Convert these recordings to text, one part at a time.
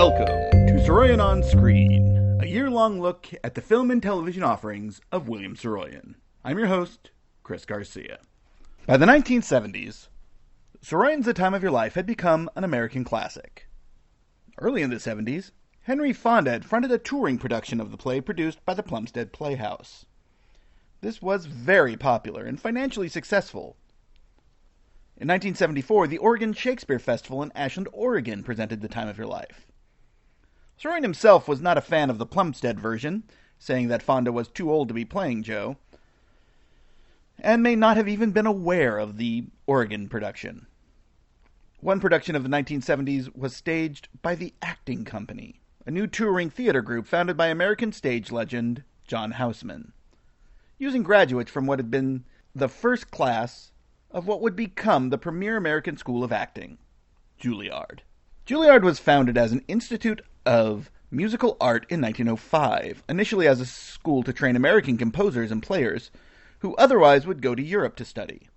Welcome to Saroyan on Screen, a year-long look at the film and television offerings of William Saroyan. I'm your host, Chris Garcia. By the 1970s, Saroyan's A Time of Your Life had become an American classic. Early in the 70s, Henry Fonda had fronted a touring production of the play produced by the Plumstead Playhouse. This was very popular and financially successful. In 1974, the Oregon Shakespeare Festival in Ashland, Oregon presented The Time of Your Life. Saroyan himself was not a fan of the Plumstead version, saying that Fonda was too old to be playing Joe, and may not have even been aware of the Oregon production. One production of the 1970s was staged by the Acting Company, a new touring theater group founded by American stage legend John Houseman, using graduates from what had been the first class of what would become the premier American school of acting, Juilliard. Juilliard was founded as an institute of musical art in 1905, initially as a school to train American composers and players who otherwise would go to Europe to study.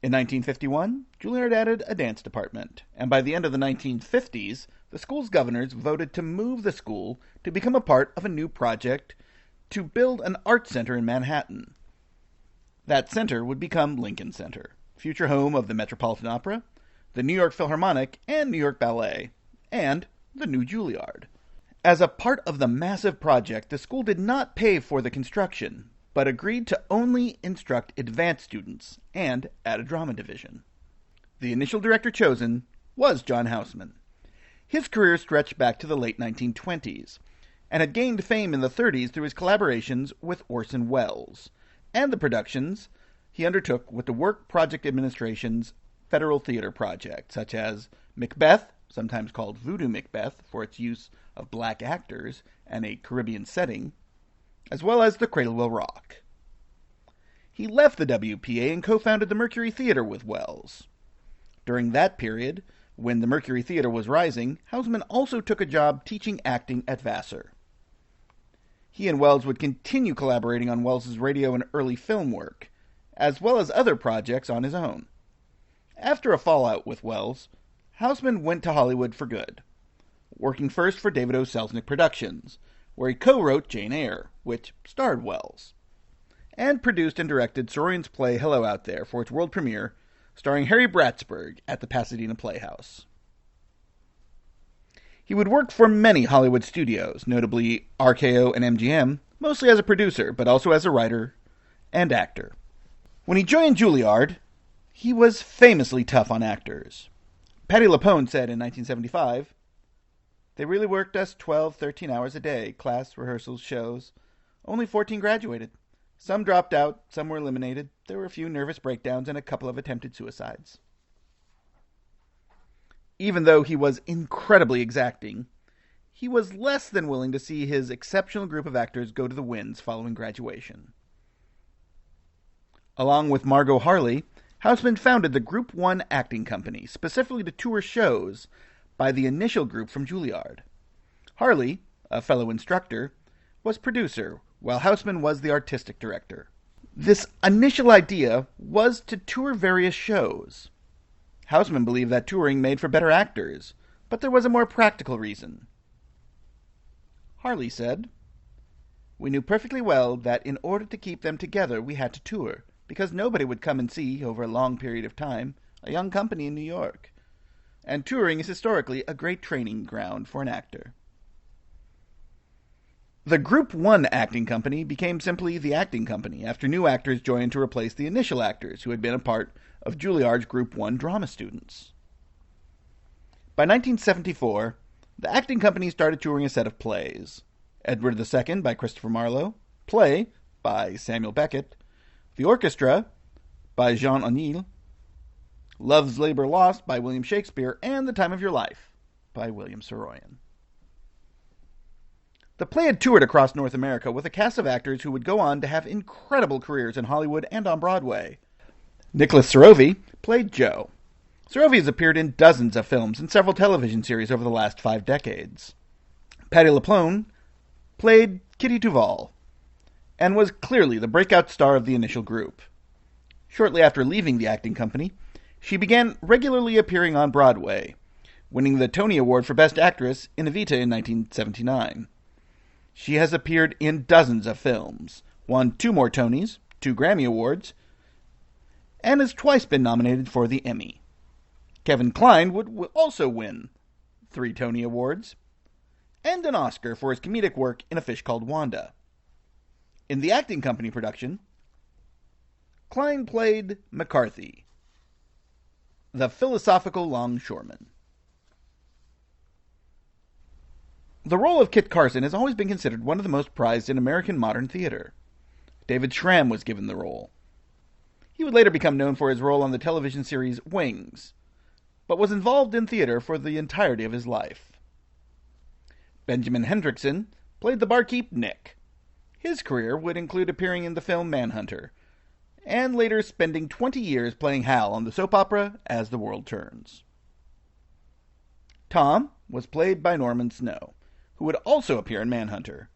In 1951, Juilliard added a dance department, and by the end of the 1950s, the school's governors voted to move the school to become a part of a new project to build an art center in Manhattan. That center would become Lincoln Center, future home of the Metropolitan Opera, the New York Philharmonic and New York Ballet, and the new Juilliard. As a part of the massive project, the school did not pay for the construction, but agreed to only instruct advanced students and add a drama division. The initial director chosen was John Houseman. His career stretched back to the late 1920s, and had gained fame in the 30s through his collaborations with Orson Welles, and the productions he undertook with the Work Project Administration's Federal Theater Project, such as Macbeth, sometimes called Voodoo Macbeth for its use of black actors and a Caribbean setting, as well as The Cradle Will Rock. He left the WPA and co-founded the Mercury Theater with Welles. During that period, when the Mercury Theater was rising, Houseman also took a job teaching acting at Vassar. He and Welles would continue collaborating on Welles's radio and early film work, as well as other projects on his own. After a fallout with Welles, Houseman went to Hollywood for good, working first for David O. Selznick Productions, where he co-wrote Jane Eyre, which starred Welles, and produced and directed Saroyan's play Hello Out There for its world premiere, starring Harry Bratsburg at the Pasadena Playhouse. He would work for many Hollywood studios, notably RKO and MGM, mostly as a producer, but also as a writer and actor. When he joined Juilliard, he was famously tough on actors. Patti LuPone said in 1975, "They really worked us 12, 13 hours a day, class, rehearsals, shows. Only 14 graduated. Some dropped out, some were eliminated. There were a few nervous breakdowns and a couple of attempted suicides." Even though he was incredibly exacting, he was less than willing to see his exceptional group of actors go to the winds following graduation. Along with Margot Harley, Houseman founded the Group 1 Acting Company, specifically to tour shows by the initial group from Juilliard. Harley, a fellow instructor, was producer, while Houseman was the artistic director. This initial idea was to tour various shows. Houseman believed that touring made for better actors, but there was a more practical reason. Harley said, "We knew perfectly well that in order to keep them together we had to tour, because nobody would come and see, over a long period of time, a young company in New York. And touring is historically a great training ground for an actor." The Group 1 Acting Company became simply the Acting Company after new actors joined to replace the initial actors who had been a part of Juilliard's Group 1 drama students. By 1974, the Acting Company started touring a set of plays: Edward II by Christopher Marlowe, Play by Samuel Beckett, The Orchestra by Jean O'Neill, Love's Labor Lost by William Shakespeare, and The Time of Your Life by William Saroyan. The play had toured across North America with a cast of actors who would go on to have incredible careers in Hollywood and on Broadway. Nicholas Serovey played Joe. Serovey has appeared in dozens of films and several television series over the last 5 decades. Patti LuPone played Kitty Duval, and was clearly the breakout star of the initial group. Shortly after leaving the acting company, she began regularly appearing on Broadway, winning the Tony Award for Best Actress in Evita in 1979. She has appeared in dozens of films, won 2 more Tonys, 2 Grammy Awards, and has twice been nominated for the Emmy. Kevin Kline would also win 3 Tony Awards and an Oscar for his comedic work in A Fish Called Wanda. In the acting company production, Kline played McCarthy, the philosophical longshoreman. The role of Kit Carson has always been considered one of the most prized in American modern theater. David Schramm was given the role. He would later become known for his role on the television series Wings, but was involved in theater for the entirety of his life. Benjamin Hendrickson played the barkeep Nick. His career would include appearing in the film Manhunter, and later spending 20 years playing Hal on the soap opera As the World Turns. Tom was played by Norman Snow, who would also appear in Manhunter.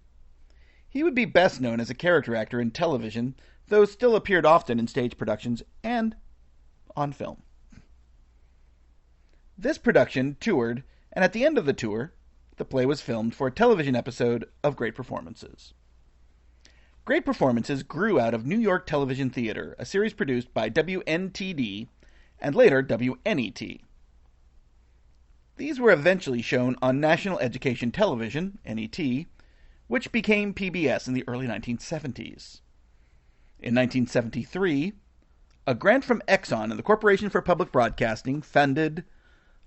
He would be best known as a character actor in television, though still appeared often in stage productions and on film. This production toured, and at the end of the tour, the play was filmed for a television episode of Great Performances. Great Performances grew out of New York Television Theater, a series produced by WNTD and later WNET. These were eventually shown on National Education Television, NET, which became PBS in the early 1970s. In 1973, a grant from Exxon and the Corporation for Public Broadcasting funded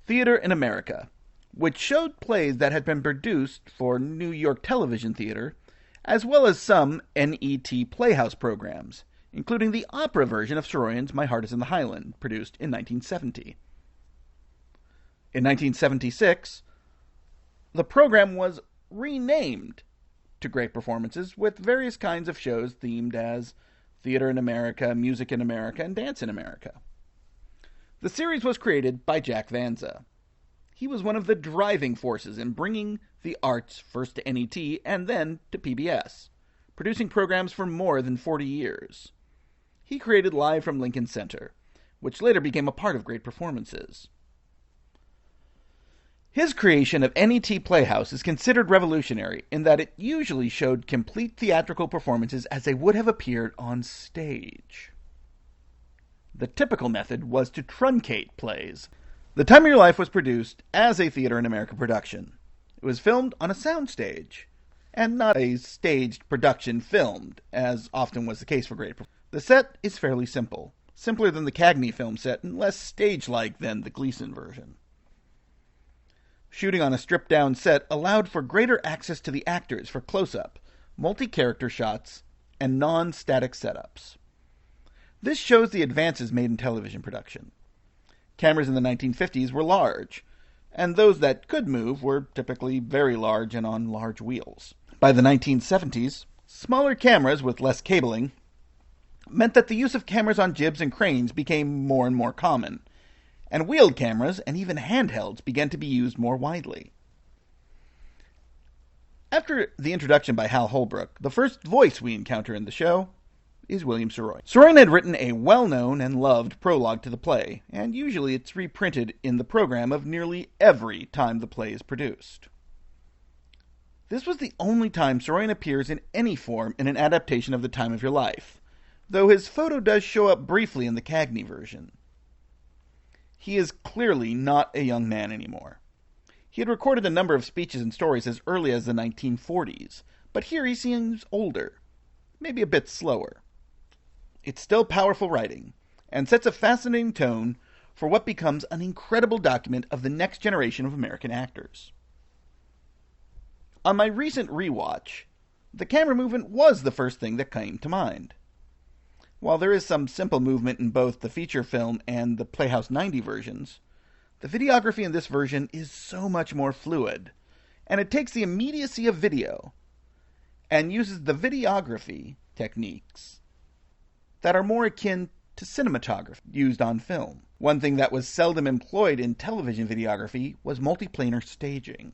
Theater in America, which showed plays that had been produced for New York Television Theater, as well as some NET Playhouse programs, including the opera version of Saroyan's My Heart is in the Highland, produced in 1970. In 1976, the program was renamed to Great Performances, with various kinds of shows themed as Theater in America, Music in America, and Dance in America. The series was created by Jack Vanza. He was one of the driving forces in bringing the arts first to NET and then to PBS, producing programs for more than 40 years. He created Live from Lincoln Center, which later became a part of Great Performances. His creation of NET Playhouse is considered revolutionary in that it usually showed complete theatrical performances as they would have appeared on stage. The typical method was to truncate plays. The Time of Your Life was produced as a Theater in America production. It was filmed on a soundstage, and not a staged production filmed, as often was the case for Great Performances. The set is fairly simple, simpler than the Cagney film set and less stage-like than the Gleason version. Shooting on a stripped-down set allowed for greater access to the actors for close-up, multi-character shots, and non-static setups. This shows the advances made in television production. Cameras in the 1950s were large, and those that could move were typically very large and on large wheels. By the 1970s, smaller cameras with less cabling meant that the use of cameras on jibs and cranes became more and more common, and wheeled cameras and even handhelds began to be used more widely. After the introduction by Hal Holbrook, the first voice we encounter in the show is William Saroyan. Saroyan had written a well-known and loved prologue to the play, and usually it's reprinted in the program of nearly every time the play is produced. This was the only time Saroyan appears in any form in an adaptation of The Time of Your Life, though his photo does show up briefly in the Cagney version. He is clearly not a young man anymore. He had recorded a number of speeches and stories as early as the 1940s, but here he seems older, maybe a bit slower. It's still powerful writing, and sets a fascinating tone for what becomes an incredible document of the next generation of American actors. On my recent rewatch, the camera movement was the first thing that came to mind. While there is some simple movement in both the feature film and the Playhouse 90 versions, the videography in this version is so much more fluid, and it takes the immediacy of video and uses the videography techniques that are more akin to cinematography used on film. One thing that was seldom employed in television videography was multiplanar staging.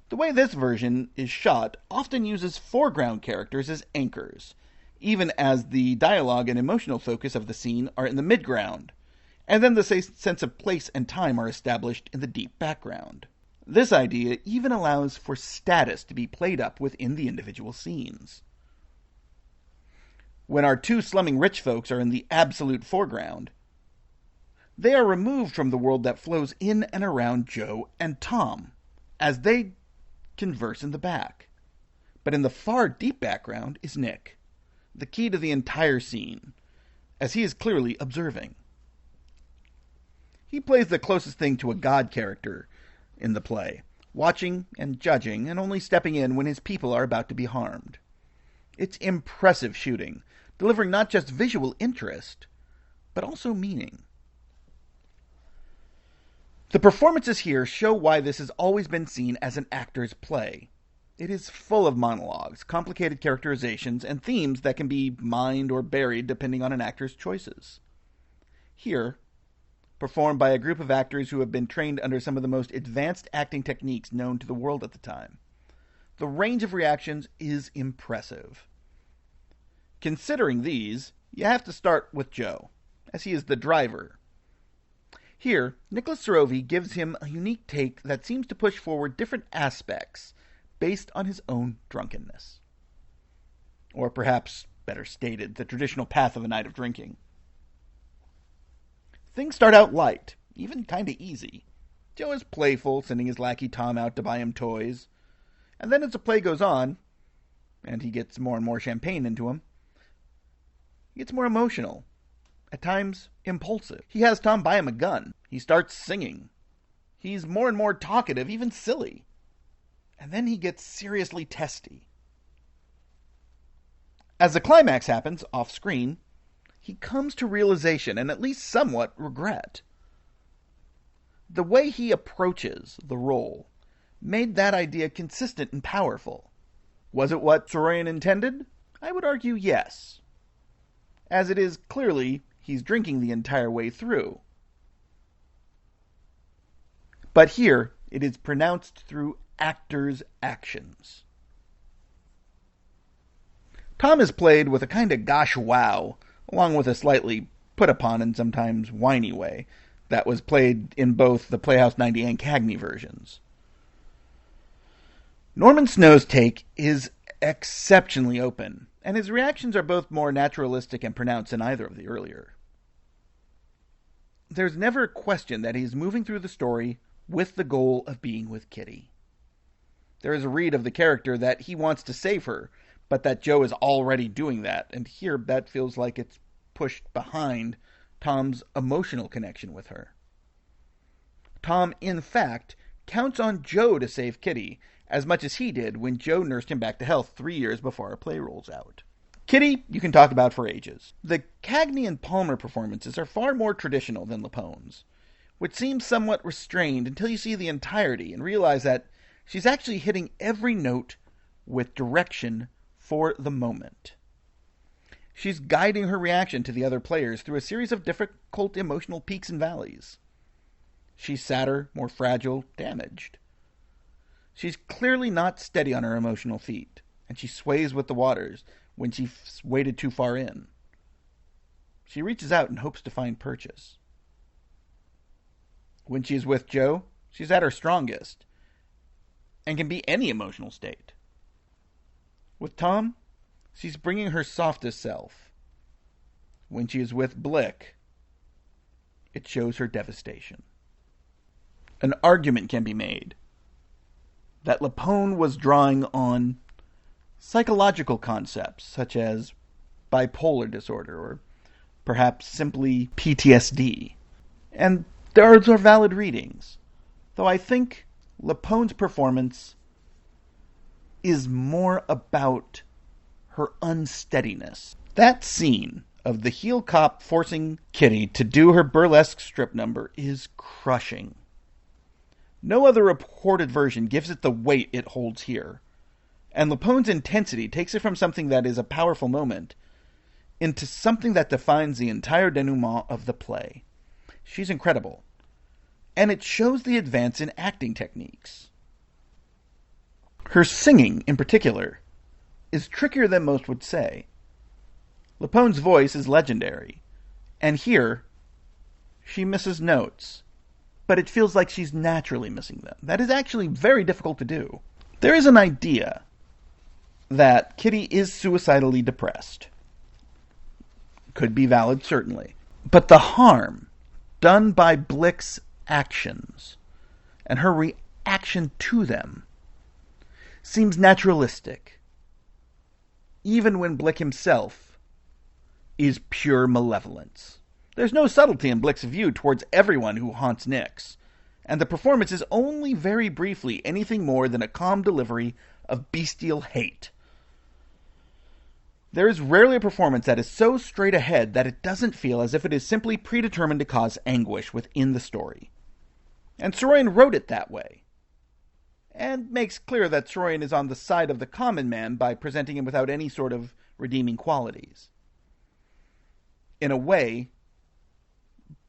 The way this version is shot often uses foreground characters as anchors, even as the dialogue and emotional focus of the scene are in the midground, And then the sense of place and time are established in the deep background. This idea even allows for status to be played up within the individual scenes. When our two slumming rich folks are in the absolute foreground, they are removed from the world that flows in and around Joe and Tom as they converse in the back. But in the far deep background is Nick, the key to the entire scene, as he is clearly observing. He plays the closest thing to a god character in the play, watching and judging and only stepping in when his people are about to be harmed. It's impressive shooting, delivering not just visual interest, but also meaning. The performances here show why this has always been seen as an actor's play. It is full of monologues, complicated characterizations, and themes that can be mined or buried depending on an actor's choices. Here, performed by a group of actors who have been trained under some of the most advanced acting techniques known to the world at the time, the range of reactions is impressive. Considering these, you have to start with Joe, as he is the driver. Here, Nicholas Saroyan gives him a unique take that seems to push forward different aspects based on his own drunkenness. Or perhaps, better stated, the traditional path of a night of drinking. Things start out light, even kind of easy. Joe is playful, sending his lackey Tom out to buy him toys. And then as the play goes on, and he gets more and more champagne into him, he gets more emotional. At times, impulsive. He has Tom buy him a gun. He starts singing. He's more and more talkative, even silly. And then he gets seriously testy. As the climax happens, off-screen, he comes to realization and at least somewhat regret. The way he approaches the role made that idea consistent and powerful. Was it what Saroyan intended? I would argue yes, as it is clearly he's drinking the entire way through. But here, it is pronounced through actors' actions. Tom is played with a kind of gosh wow, along with a slightly put-upon and sometimes whiny way, that was played in both the Playhouse 90 and Cagney versions. Norman Snow's take is exceptionally open, and his reactions are both more naturalistic and pronounced than either of the earlier. There's never a question that he's moving through the story with the goal of being with Kitty. There is a read of the character that he wants to save her, but that Joe is already doing that, and here that feels like it's pushed behind Tom's emotional connection with her. Tom, in fact, counts on Joe to save Kitty, as much as he did when Joe nursed him back to health 3 years before our play rolls out. Kitty, you can talk about for ages. The Cagney and Palmer performances are far more traditional than Lapone's, which seems somewhat restrained until you see the entirety and realize that she's actually hitting every note with direction for the moment. She's guiding her reaction to the other players through a series of difficult emotional peaks and valleys. She's sadder, more fragile, damaged. She's clearly not steady on her emotional feet, and she sways with the waters when she's waded too far in. She reaches out and hopes to find purchase. When she's with Joe, she's at her strongest, and can be any emotional state. With Tom, she's bringing her softest self. When she is with Blick, it shows her devastation. An argument can be made that Lapone was drawing on psychological concepts such as bipolar disorder or perhaps simply PTSD. And those are valid readings, though I think Lapone's performance is more about her unsteadiness. That scene of the heel cop forcing Kitty to do her burlesque strip number is crushing. No other reported version gives it the weight it holds here, and Lapone's intensity takes it from something that is a powerful moment into something that defines the entire denouement of the play. She's incredible, and it shows the advance in acting techniques. Her singing, in particular, is trickier than most would say. Lapone's voice is legendary, and here, she misses notes, but it feels like she's naturally missing them. That is actually very difficult to do. There is an idea that Kitty is suicidally depressed. Could be valid, certainly. But the harm done by Blick's actions and her reaction to them seems naturalistic, even when Blick himself is pure malevolence. There's no subtlety in Blick's view towards everyone who haunts Nix, and the performance is only very briefly anything more than a calm delivery of bestial hate. There is rarely a performance that is so straight ahead that it doesn't feel as if it is simply predetermined to cause anguish within the story. And Saroyan wrote it that way, and makes clear that Saroyan is on the side of the common man by presenting him without any sort of redeeming qualities. In a way,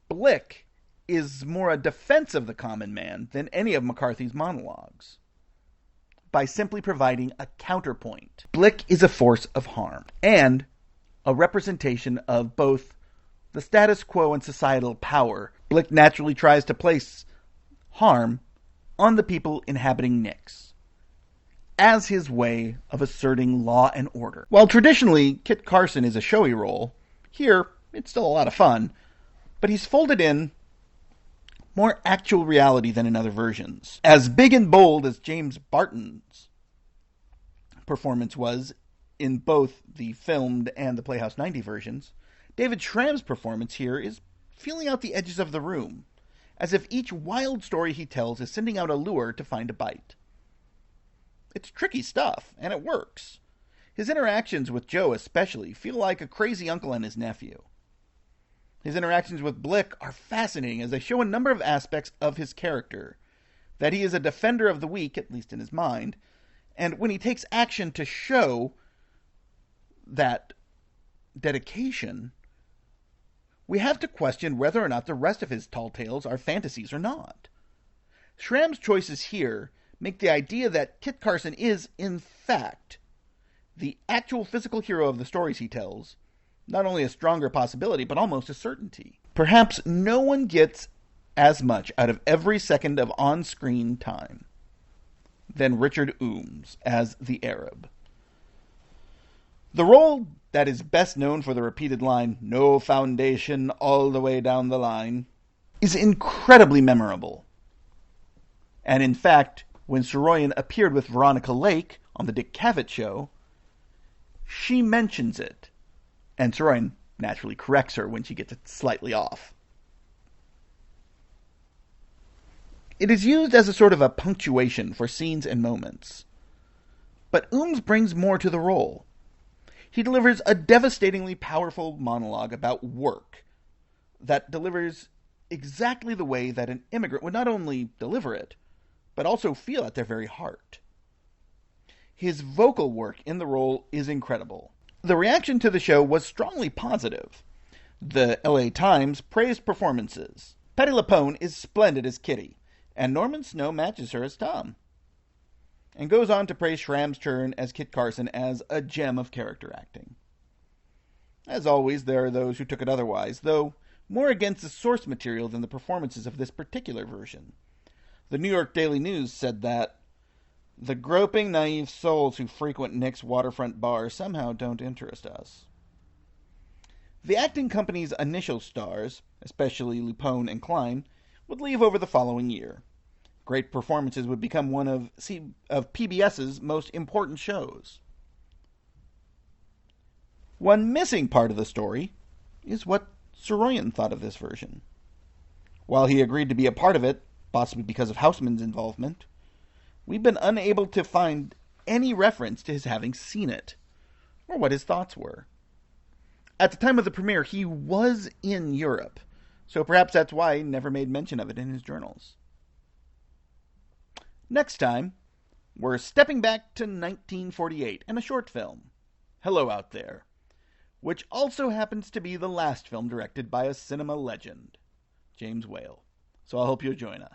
Blick is more a defense of the common man than any of McCarthy's monologues, by simply providing a counterpoint. Blick is a force of harm, and a representation of both the status quo and societal power. Blick naturally tries to place harm on the people inhabiting Nix, as his way of asserting law and order. While traditionally Kit Carson is a showy role, here it's still a lot of fun, but he's folded in more actual reality than in other versions. As big and bold as James Barton's performance was in both the filmed and the Playhouse 90 versions, David Schramm's performance here is feeling out the edges of the room, as if each wild story he tells is sending out a lure to find a bite. It's tricky stuff, and it works. His interactions with Joe especially feel like a crazy uncle and his nephew. His interactions with Blick are fascinating as they show a number of aspects of his character. That he is a defender of the weak, at least in his mind, and when he takes action to show that dedication, we have to question whether or not the rest of his tall tales are fantasies or not. Schramm's choices here make the idea that Kit Carson is, in fact, the actual physical hero of the stories he tells, not only a stronger possibility, but almost a certainty. Perhaps no one gets as much out of every second of on-screen time than Richard Ooms as the Arab. The role that is best known for the repeated line, "No foundation all the way down the line," is incredibly memorable. And in fact, when Saroyan appeared with Veronica Lake on the Dick Cavett show, she mentions it, and Saroyan naturally corrects her when she gets it slightly off. It is used as a sort of a punctuation for scenes and moments. But Ooms brings more to the role. He delivers a devastatingly powerful monologue about work that delivers exactly the way that an immigrant would not only deliver it, but also feel at their very heart. His vocal work in the role is incredible. The reaction to the show was strongly positive. The LA Times praised performances. Patti LuPone is splendid as Kitty, and Norman Snow matches her as Tom, and goes on to praise Schramm's turn as Kit Carson as a gem of character acting. As always, there are those who took it otherwise, though more against the source material than the performances of this particular version. The New York Daily News said that the groping, naive souls who frequent Nick's waterfront bar somehow don't interest us. The acting company's initial stars, especially LuPone and Klein, would leave over the following year. Great performances would become one of PBS's most important shows. One missing part of the story is what Saroyan thought of this version. While he agreed to be a part of it, possibly because of Houseman's involvement, we've been unable to find any reference to his having seen it, or what his thoughts were. At the time of the premiere, he was in Europe, so perhaps that's why he never made mention of it in his journals. Next time, we're stepping back to 1948 and a short film, Hello Out There, which also happens to be the last film directed by a cinema legend, James Whale. So I hope you'll join us.